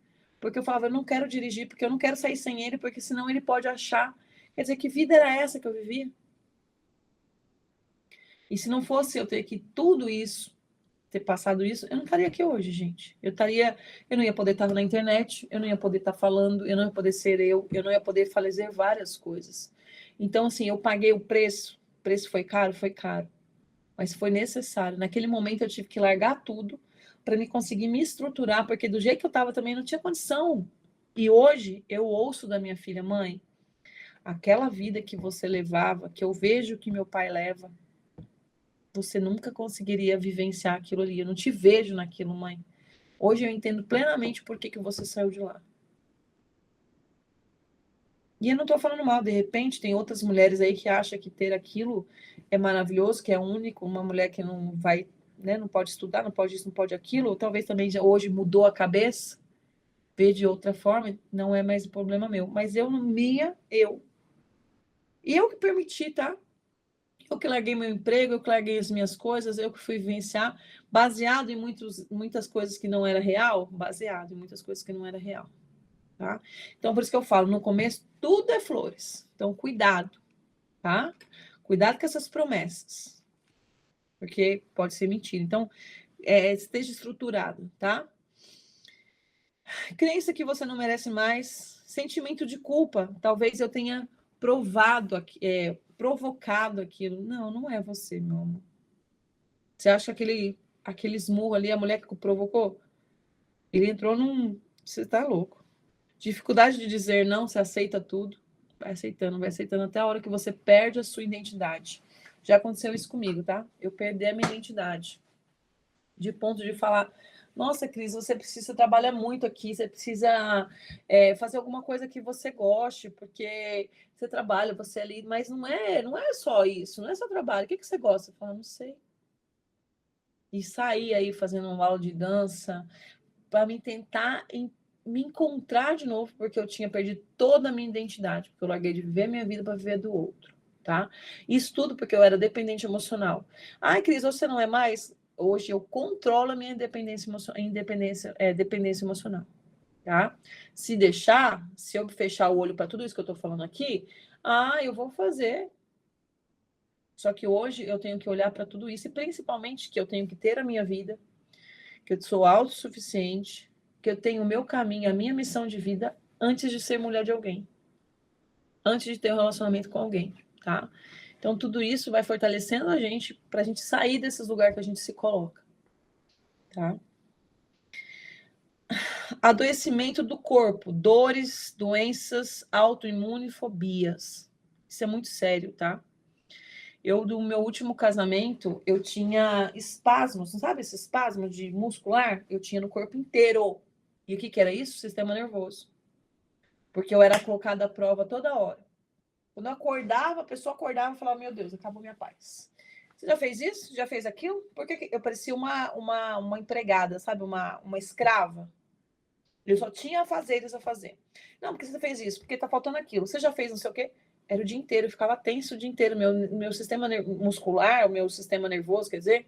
Porque eu falava, eu não quero dirigir, porque eu não quero sair sem ele, porque senão ele pode achar. Quer dizer, que vida era essa que eu vivia? E se não fosse eu ter que tudo isso, ter passado isso, eu não estaria aqui hoje, gente. Eu não ia poder estar na internet, eu não ia poder estar falando, eu não ia poder ser eu não ia poder fazer várias coisas. Então, assim, eu paguei o preço. O preço foi caro? Foi caro. Mas foi necessário. Naquele momento eu tive que largar tudo para me conseguir me estruturar, porque do jeito que eu estava também não tinha condição. E hoje eu ouço da minha filha, mãe, aquela vida que você levava, que eu vejo que meu pai leva, você nunca conseguiria vivenciar aquilo ali. Eu não te vejo naquilo, mãe. Hoje eu entendo plenamente por que você saiu de lá. E eu não estou falando mal, de repente tem outras mulheres aí que acham que ter aquilo é maravilhoso, que é único, uma mulher que não vai, né, não pode estudar, não pode isso, não pode aquilo, ou talvez também já hoje mudou a cabeça, vê de outra forma, não é mais problema meu. Mas eu, eu. E eu que permiti, tá? Eu que larguei meu emprego, eu que larguei as minhas coisas, eu que fui vivenciar, baseado em muitas coisas que não era real, baseado em muitas coisas que não era real. Tá? Então, por isso que eu falo, no começo, tudo é flores. Então, cuidado, tá? Cuidado com essas promessas, porque pode ser mentira. Então, esteja estruturado, tá? Crença que você não merece mais, sentimento de culpa. Talvez eu tenha provocado aquilo. Não, não é você, meu amor. Você acha que aquele esmurro ali, a mulher que provocou? Ele entrou num... Você tá louco. Dificuldade de dizer não, você aceita tudo. Vai aceitando até a hora que você perde a sua identidade. Já aconteceu isso comigo, tá? Eu perdi a minha identidade. De ponto de falar, nossa, Cris, você precisa trabalhar muito aqui, você precisa fazer alguma coisa que você goste, porque você trabalha, você é ali, mas não é só isso, não é só trabalho. O que você gosta? Eu falo, não sei. E sair aí fazendo uma aula de dança para me tentar me encontrar de novo, porque eu tinha perdido toda a minha identidade, porque eu larguei de viver minha vida para viver do outro. tá? Isso tudo porque eu era dependente emocional. Ai, Cris, hoje você não é mais? Hoje eu controlo a minha dependência emocional, tá? Se deixar, se eu fechar o olho para tudo isso que eu tô falando aqui, eu vou fazer. Só que hoje eu tenho que olhar para tudo isso e principalmente que eu tenho que ter a minha vida, que eu sou autossuficiente, que eu tenho o meu caminho, a minha missão de vida antes de ser mulher de alguém, antes de ter um relacionamento com alguém, tá? Então tudo isso vai fortalecendo a gente para a gente sair desses lugares que a gente se coloca, tá? Adoecimento do corpo, dores, doenças autoimunes, fobias. Isso é muito sério, tá? Eu, do meu último casamento, eu tinha espasmos, não sabe esse espasmo de muscular? Eu tinha no corpo inteiro. E o que que era isso? Sistema nervoso. Porque eu era colocada à prova toda hora. Quando eu acordava, a pessoa acordava e falava, meu Deus, acabou minha paz. Você já fez isso? Já fez aquilo? Porque eu parecia uma empregada, sabe? Uma escrava. Eu só tinha afazeres a fazer. Não, porque você fez isso? Porque tá faltando aquilo. Você já fez não sei o quê? Era o dia inteiro, eu ficava tenso o dia inteiro. Meu sistema muscular, o meu sistema nervoso, quer dizer,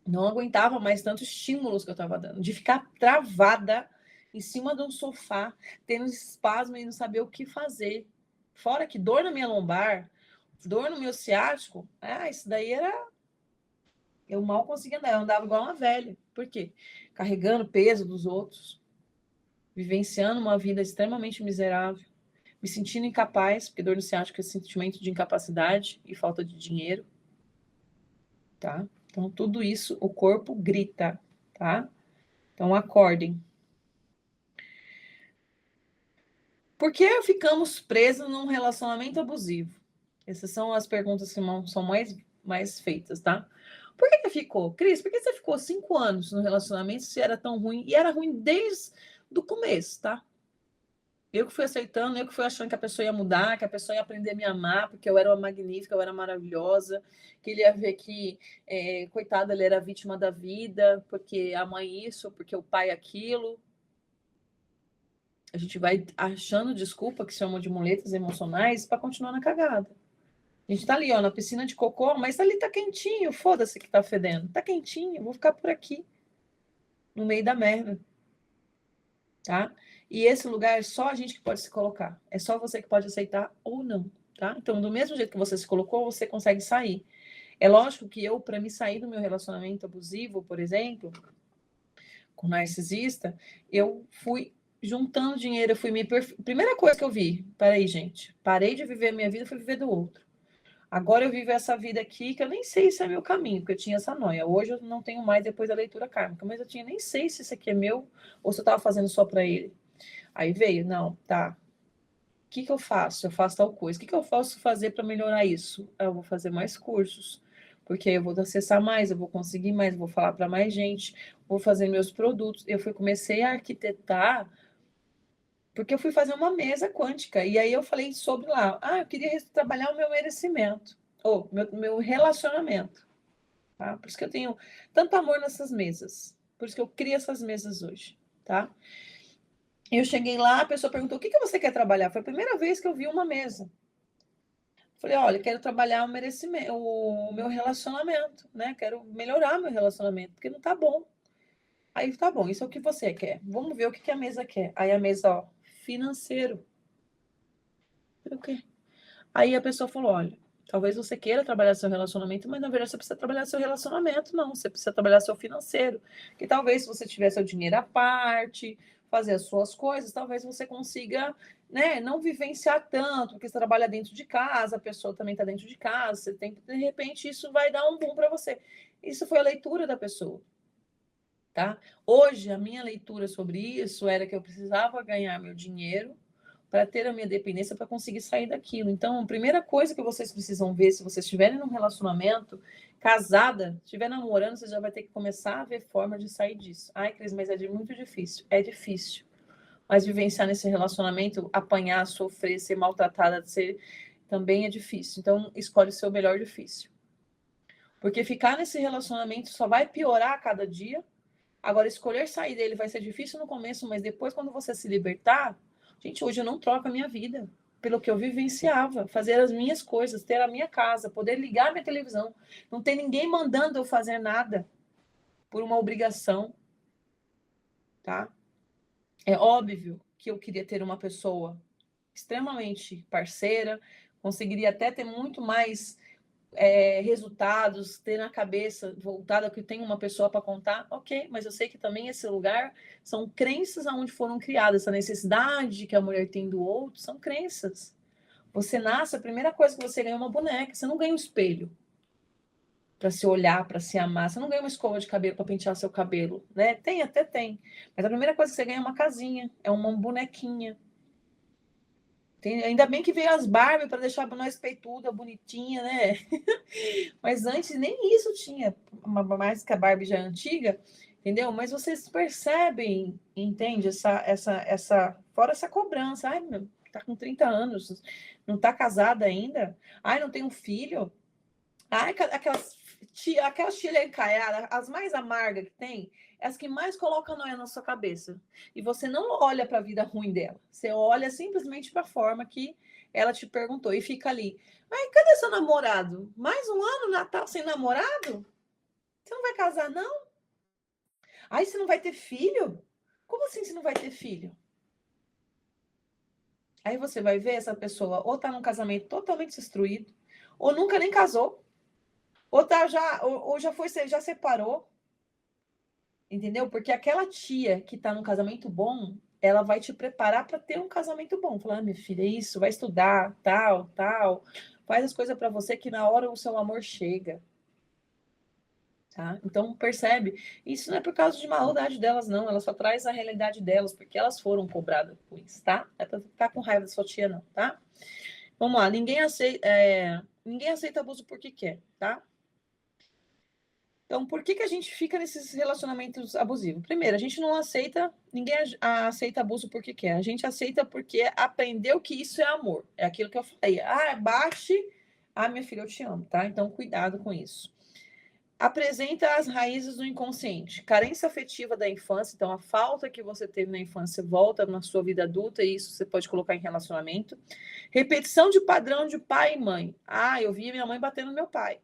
não aguentava mais tantos estímulos que eu estava dando. De ficar travada em cima de um sofá, tendo espasmo e não saber o que fazer. Fora que dor na minha lombar, dor no meu ciático, isso daí era... Eu mal conseguia andar, eu andava igual uma velha. Por quê? Carregando peso dos outros, vivenciando uma vida extremamente miserável, me sentindo incapaz, porque dor no ciático é sentimento de incapacidade e falta de dinheiro, tá? Então, tudo isso, o corpo grita, tá? Então, acordem. Por que ficamos presos num relacionamento abusivo? Essas são as perguntas que são mais feitas, tá? Por que ficou? Cris, por que você ficou 5 anos no relacionamento se era tão ruim? E era ruim desde o começo, tá? Eu que fui aceitando, eu que fui achando que a pessoa ia mudar, que a pessoa ia aprender a me amar, porque eu era uma magnífica, eu era maravilhosa, que ele ia ver que, coitada, ele era vítima da vida, porque a mãe isso, porque o pai aquilo. A gente vai achando desculpa, que chamam de muletas emocionais, para continuar na cagada. A gente tá ali, ó, na piscina de cocô, mas ali tá quentinho, foda-se que tá fedendo. Tá quentinho, vou ficar por aqui, no meio da merda, tá? E esse lugar é só a gente que pode se colocar. É só você que pode aceitar ou não, tá? Então, do mesmo jeito que você se colocou, você consegue sair. É lógico que eu, para me sair do meu relacionamento abusivo, por exemplo, com narcisista, eu fui juntando dinheiro, eu fui Primeira coisa que eu vi, peraí, gente, parei de viver a minha vida, fui viver do outro. Agora eu vivo essa vida aqui, que eu nem sei se é meu caminho, porque eu tinha essa noia. Hoje eu não tenho mais depois da leitura kármica, mas eu tinha nem sei se isso aqui é meu ou se eu estava fazendo só para ele. Aí veio, não, tá. O que eu faço? Eu faço tal coisa. O que eu posso fazer para melhorar isso? Eu vou fazer mais cursos, porque aí eu vou acessar mais, eu vou conseguir mais, vou falar para mais gente, vou fazer meus produtos. Comecei a arquitetar, porque eu fui fazer uma mesa quântica, e aí eu falei sobre lá, eu queria trabalhar o meu merecimento, ou meu relacionamento. Tá? Por isso que eu tenho tanto amor nessas mesas, por isso que eu crio essas mesas hoje, tá? Eu cheguei lá, a pessoa perguntou, o que você quer trabalhar? Foi a primeira vez que eu vi uma mesa. Falei, olha, quero trabalhar o merecimento, o meu relacionamento, né? Quero melhorar meu relacionamento, porque não tá bom. Aí, tá bom, isso é o que você quer. Vamos ver o que a mesa quer. Aí a mesa, ó, financeiro. O quê? Aí a pessoa falou, olha, talvez você queira trabalhar seu relacionamento, mas na verdade você precisa trabalhar seu relacionamento, não. Você precisa trabalhar seu financeiro. Que talvez se você tiver seu dinheiro à parte, fazer as suas coisas, talvez você consiga, né, não vivenciar tanto, porque você trabalha dentro de casa, a pessoa também está dentro de casa, você tem que, de repente, isso vai dar um boom para você. Isso foi a leitura da pessoa, tá? Hoje, a minha leitura sobre isso era que eu precisava ganhar meu dinheiro para ter a minha dependência, para conseguir sair daquilo. Então, a primeira coisa que vocês precisam ver, se vocês estiverem num relacionamento, casada, estiver namorando, você já vai ter que começar a ver forma de sair disso. Ai, Cris, mas muito difícil. É difícil. Mas vivenciar nesse relacionamento, apanhar, sofrer, ser maltratada, também é difícil. Então, escolhe o seu melhor difícil. Porque ficar nesse relacionamento só vai piorar a cada dia. Agora, escolher sair dele vai ser difícil no começo, mas depois, quando você se libertar... Gente, hoje eu não troco a minha vida. pelo que eu vivenciava, fazer as minhas coisas, ter a minha casa, poder ligar minha televisão, não ter ninguém mandando eu fazer nada por uma obrigação, tá? É óbvio que eu queria ter uma pessoa extremamente parceira, conseguiria até ter muito mais resultados, ter na cabeça voltada que tem uma pessoa para contar, ok, mas eu sei que também esse lugar são crenças aonde foram criadas, essa necessidade que a mulher tem do outro, são crenças. Você nasce, a primeira coisa que você ganha é uma boneca, você não ganha um espelho para se olhar, para se amar, você não ganha uma escova de cabelo para pentear seu cabelo, né? Tem, até tem, mas a primeira coisa que você ganha é uma casinha, é uma bonequinha. Ainda bem que veio as Barbie para deixar nós peituda, bonitinha, né? Mas antes nem isso tinha, mais que a Barbie já é antiga, entendeu? Mas vocês percebem, entende? Fora essa cobrança. Ai, meu, tá com 30 anos, não tá casada ainda? Ai, não tem um filho? Ai, aquelas tia encaiadas, as mais amargas que tem, é as que mais colocam noia na sua cabeça. E você não olha para a vida ruim dela. Você olha simplesmente para a forma que ela te perguntou e fica ali. Ai, cadê seu namorado? Mais um ano Natal sem namorado? Você não vai casar, não? Ai, você não vai ter filho? Como assim você não vai ter filho? Aí você vai ver essa pessoa ou tá num casamento totalmente destruído, ou nunca nem casou, ou já foi, já separou. Entendeu? Porque aquela tia que tá num casamento bom, ela vai te preparar para ter um casamento bom. Falar, minha filha, isso, vai estudar, tal, tal. Faz as coisas para você que na hora o seu amor chega. Tá? Então, percebe? Isso não é por causa de maldade delas, não. Ela só traz a realidade delas, porque elas foram cobradas com isso, tá? Não é pra ficar com raiva da sua tia, não, tá? Vamos lá. Ninguém aceita abuso porque quer, tá? Então, por que a gente fica nesses relacionamentos abusivos? Primeiro, a gente não aceita, ninguém aceita abuso porque quer. A gente aceita porque aprendeu que isso é amor. É aquilo que eu falei. Ah, bate. Ah, minha filha, eu te amo, tá? Então, cuidado com isso. Apresenta as raízes do inconsciente. Carência afetiva da infância. Então, a falta que você teve na infância volta na sua vida adulta e isso você pode colocar em relacionamento. Repetição de padrão de pai e mãe. Ah, eu via minha mãe batendo no meu pai.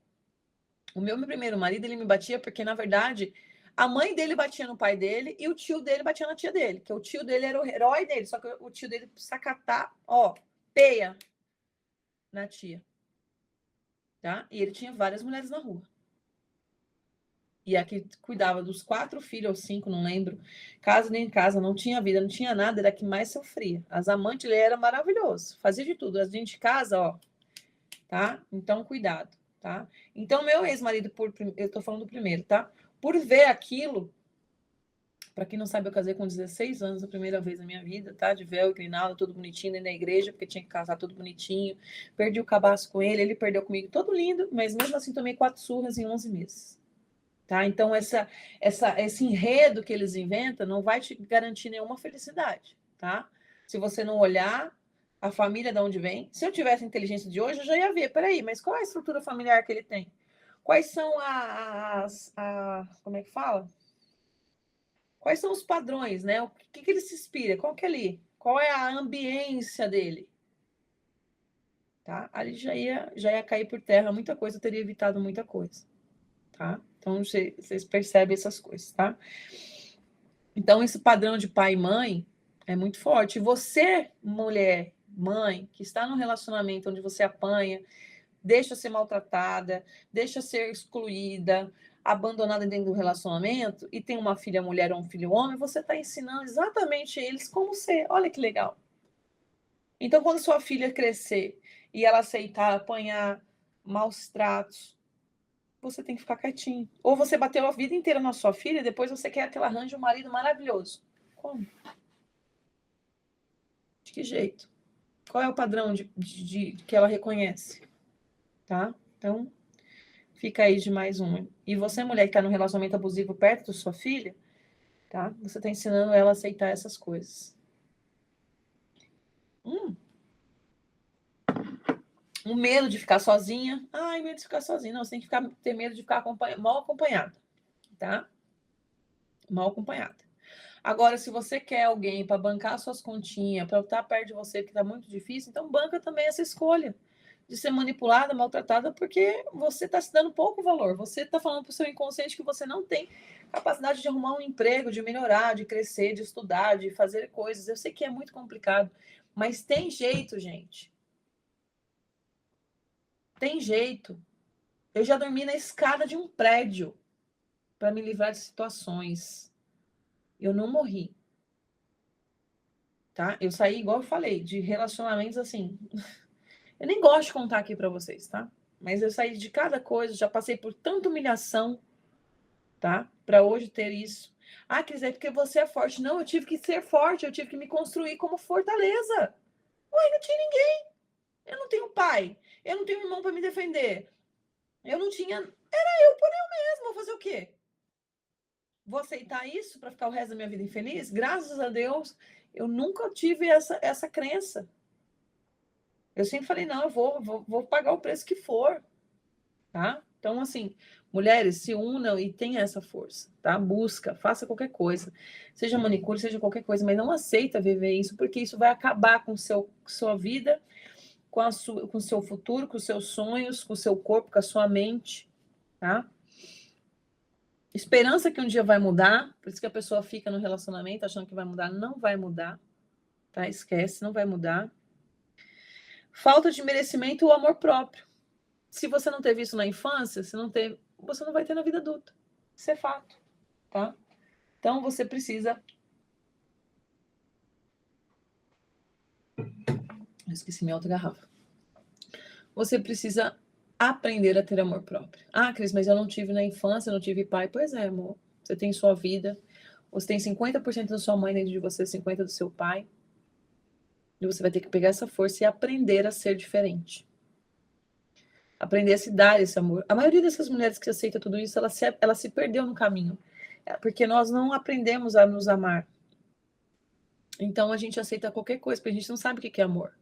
O meu primeiro marido, ele me batia porque, na verdade, a mãe dele batia no pai dele e o tio dele batia na tia dele, que o tio dele era o herói dele, só que o tio dele sacatar, ó, peia na tia, tá? E ele tinha várias mulheres na rua. E aqui cuidava dos 4 filhos ou 5, não lembro. Casa nem casa, não tinha vida, não tinha nada, era que mais sofria. As amantes, ele era maravilhoso, fazia de tudo. As gente de casa, ó, tá? Então, cuidado, tá? Então, meu ex-marido, eu tô falando do primeiro, tá? Por ver aquilo, para quem não sabe, eu casei com 16 anos, a primeira vez na minha vida, tá? De véu e grinalda, tudo bonitinho dentro da igreja, porque tinha que casar tudo bonitinho. Perdi o cabaço com ele, ele perdeu comigo, todo lindo, mas mesmo assim tomei 4 surras em 11 meses. Tá? Então, esse enredo que eles inventam não vai te garantir nenhuma felicidade, tá? Se você não olhar a família de onde vem. Se eu tivesse a inteligência de hoje, eu já ia ver, peraí, mas qual é a estrutura familiar que ele tem? Quais são como é que fala? Quais são os padrões, né? O que ele se inspira? Qual que é ali? Qual é a ambiência dele? Tá? Ali já ia cair por terra muita coisa, eu teria evitado muita coisa, tá? Então, vocês percebem essas coisas, tá? Então, esse padrão de pai e mãe é muito forte. E você, mulher, mãe, que está num relacionamento onde você apanha, deixa ser maltratada, deixa ser excluída, abandonada dentro do relacionamento, e tem uma filha mulher ou um filho homem, você está ensinando exatamente eles como ser. Olha que legal. Então, quando sua filha crescer e ela aceitar apanhar, maus tratos, você tem que ficar quietinho. Ou você bateu a vida inteira na sua filha e depois você quer que ela arranje um marido maravilhoso. Como? De que jeito? Qual é o padrão que ela reconhece? Tá? Então, fica aí de mais uma. E você, mulher que está num relacionamento abusivo perto da sua filha, tá? Você está ensinando ela a aceitar essas coisas. Um medo de ficar sozinha. Ai, medo de ficar sozinha. Não, você tem que ter medo de ficar mal acompanhada, tá? Mal acompanhada. Agora, se você quer alguém para bancar suas continhas, para estar perto de você, que está muito difícil, então banca também essa escolha de ser manipulada, maltratada, porque você está se dando pouco valor. Você está falando para o seu inconsciente que você não tem capacidade de arrumar um emprego, de melhorar, de crescer, de estudar, de fazer coisas. Eu sei que é muito complicado, mas tem jeito, gente. Tem jeito. Eu já dormi na escada de um prédio para me livrar de situações. Eu não morri. Tá? Eu saí, igual eu falei, de relacionamentos assim. Eu nem gosto de contar aqui para vocês, tá? Mas eu saí de cada coisa, já passei por tanta humilhação, tá? Para hoje ter isso. Ah, Cris, é porque você é forte. Não, eu tive que ser forte, eu tive que me construir como fortaleza. Ué, não tinha ninguém. Eu não tenho pai, eu não tenho irmão para me defender. Eu não tinha. Era eu por eu mesmo. Vou fazer o quê? Vou aceitar isso para ficar o resto da minha vida infeliz? Graças a Deus, eu nunca tive essa crença. Eu sempre falei, não, eu vou pagar o preço que for, tá? Então, assim, mulheres, se unam e tenham essa força, tá? Busca, faça qualquer coisa. Seja manicure, seja qualquer coisa, mas não aceita viver isso, porque isso vai acabar com sua vida, com o seu futuro, com os seus sonhos, com o seu corpo, com a sua mente, tá? Esperança que um dia vai mudar, por isso que a pessoa fica no relacionamento achando que vai mudar, não vai mudar, tá? Esquece, não vai mudar. Falta de merecimento ou amor próprio. Se você não teve isso na infância, você não vai ter na vida adulta. Isso é fato, tá? Então você precisa. Eu esqueci minha outra garrafa. Você precisa aprender a ter amor próprio. Ah, Cris, mas eu não tive na infância, eu não tive pai. Pois é, amor. Você tem sua vida. Você tem 50% da sua mãe dentro de você, 50% do seu pai. E você vai ter que pegar essa força e aprender a ser diferente. Aprender a se dar esse amor. A maioria dessas mulheres que aceitam tudo isso, ela se perdeu no caminho. Porque nós não aprendemos a nos amar. Então a gente aceita qualquer coisa, porque a gente não sabe o que é amor.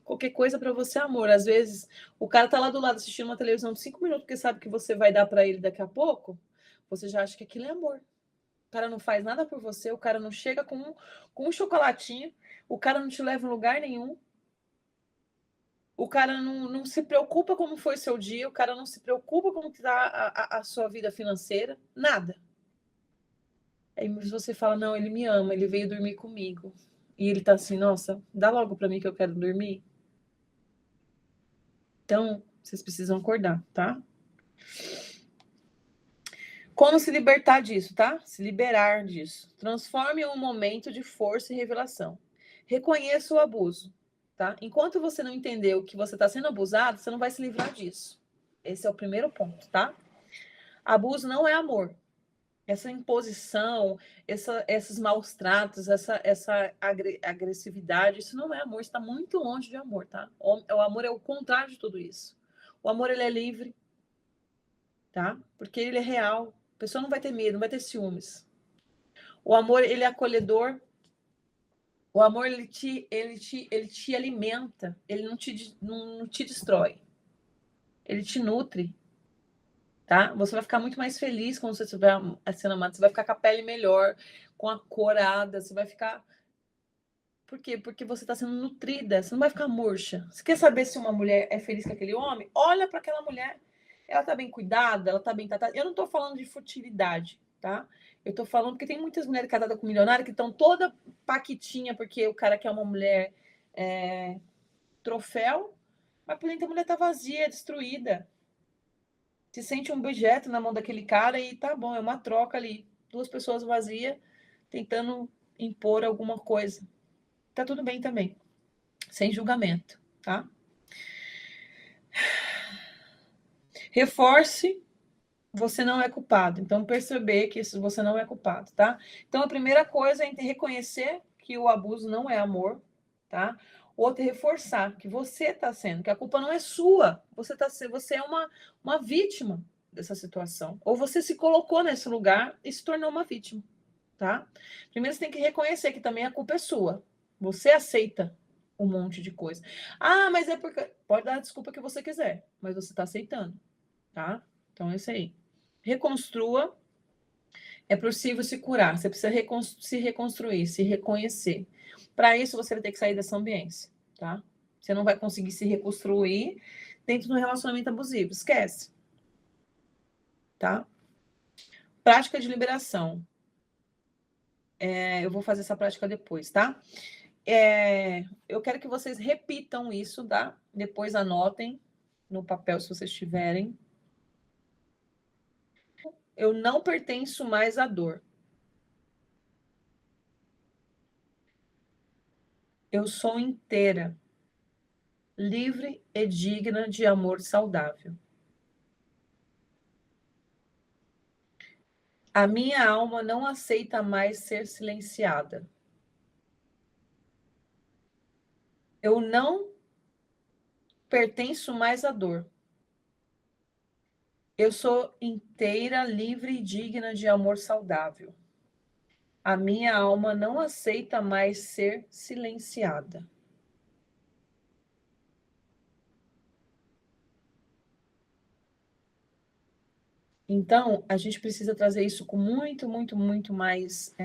Qualquer coisa para você é amor. Às vezes o cara tá lá do lado assistindo uma televisão de 5 minutos, porque sabe que você vai dar para ele daqui a pouco, você já acha que aquilo é amor. O cara não faz nada por você, o cara não chega com um chocolatinho, o cara não te leva em lugar nenhum, o cara não se preocupa como foi seu dia, o cara não se preocupa como está a sua vida financeira, nada. Aí você fala, não, ele me ama, ele veio dormir comigo. E ele tá assim, nossa, dá logo para mim que eu quero dormir. Então, vocês precisam acordar, tá? Como se libertar disso, tá? Se liberar disso. Transforme um momento de força e revelação. Reconheça o abuso, tá? Enquanto você não entender que você está sendo abusado, você não vai se livrar disso. Esse é o primeiro ponto, tá? Abuso não é amor. Essa imposição, esses maus tratos, essa agressividade, isso não é amor, está muito longe de amor, tá? O amor é o contrário de tudo isso. O amor, ele é livre, tá? Porque ele é real. A pessoa não vai ter medo, não vai ter ciúmes. O amor, ele é acolhedor. O amor, ele te alimenta. Ele não te destrói. Ele te nutre, tá? Você vai ficar muito mais feliz quando você estiver sendo amado. Você vai ficar com a pele melhor, com a corada. Você vai ficar... Por quê? Porque você está sendo nutrida. Você não vai ficar murcha. Você quer saber se uma mulher é feliz com aquele homem? Olha para aquela mulher. Ela está bem cuidada, ela está bem tratada. Eu não estou falando de futilidade, tá? Eu estou falando porque tem muitas mulheres casadas com milionário que estão toda paquitinha porque o cara quer uma mulher troféu, mas por dentro a mulher tá vazia, destruída. Se sente um objeto na mão daquele cara e tá bom, é uma troca ali. Duas pessoas vazias tentando impor alguma coisa. Tá tudo bem também. Sem julgamento, tá? Reforce, você não é culpado. Então, perceber que você não é culpado, tá? Então, a primeira coisa é reconhecer que o abuso não é amor, tá? Outra é reforçar que você está sendo, que a culpa não é sua. Você é uma vítima dessa situação. Ou você se colocou nesse lugar e se tornou uma vítima, tá? Primeiro, você tem que reconhecer que também a culpa é sua. Você aceita um monte de coisa. Ah, mas é porque... Pode dar a desculpa que você quiser, mas você está aceitando, tá? Então, é isso aí. Reconstrua. É possível se curar, você precisa se reconstruir, se reconhecer. Para isso, você vai ter que sair dessa ambiência, tá? Você não vai conseguir se reconstruir dentro do relacionamento abusivo, esquece, tá? Prática de liberação. Eu vou fazer essa prática depois, tá? Eu quero que vocês repitam isso, tá? Depois anotem no papel, se vocês tiverem. Eu não pertenço mais à dor. Eu sou inteira, livre e digna de amor saudável. A minha alma não aceita mais ser silenciada. Eu não pertenço mais à dor. Eu sou inteira, livre e digna de amor saudável. A minha alma não aceita mais ser silenciada. Então, a gente precisa trazer isso com muito, muito, muito mais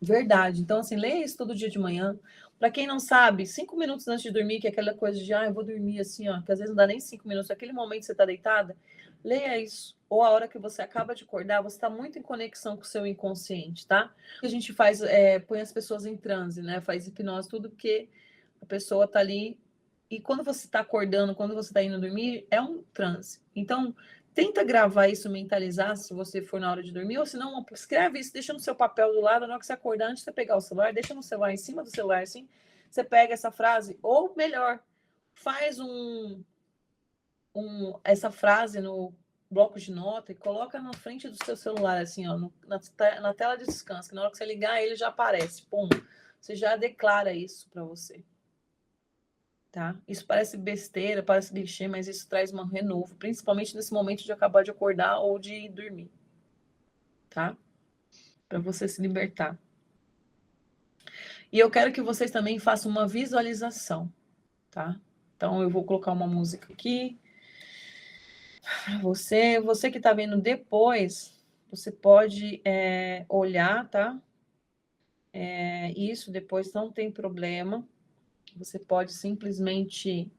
verdade. Então, assim, leia isso todo dia de manhã. Para quem não sabe, 5 minutos antes de dormir, que é aquela coisa de, eu vou dormir assim, ó, que às vezes não dá nem 5 minutos, aquele momento que você está deitada, leia isso. Ou a hora que você acaba de acordar, você está muito em conexão com o seu inconsciente, tá? A gente faz, põe as pessoas em transe, né? Faz hipnose, tudo, porque a pessoa está ali. E quando você está acordando, quando você está indo dormir, é um transe. Então, tenta gravar isso, mentalizar, se você for na hora de dormir, ou se não, escreve isso, deixa no seu papel do lado, na hora que você acordar, antes de você pegar o celular, deixa no celular, em cima do celular, assim, você pega essa frase, ou melhor, faz essa frase no bloco de nota e coloca na frente do seu celular, assim, ó, na tela de descanso, que na hora que você ligar, ele já aparece, pum, você já declara isso para você. Tá? Isso parece besteira, parece clichê, mas isso traz um renovo, principalmente nesse momento de acabar de acordar ou de dormir, tá? Para você se libertar. E eu quero que vocês também façam uma visualização, tá? Então eu vou colocar uma música aqui. Você que está vendo depois, você pode olhar, tá? Isso depois não tem problema. Você pode simplesmente,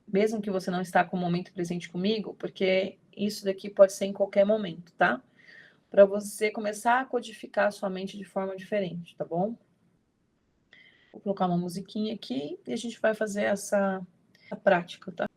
mesmo que você não está com o momento presente comigo, porque isso daqui pode ser em qualquer momento, tá? Para você começar a codificar a sua mente de forma diferente, tá bom? Vou colocar uma musiquinha aqui e a gente vai fazer essa prática, tá?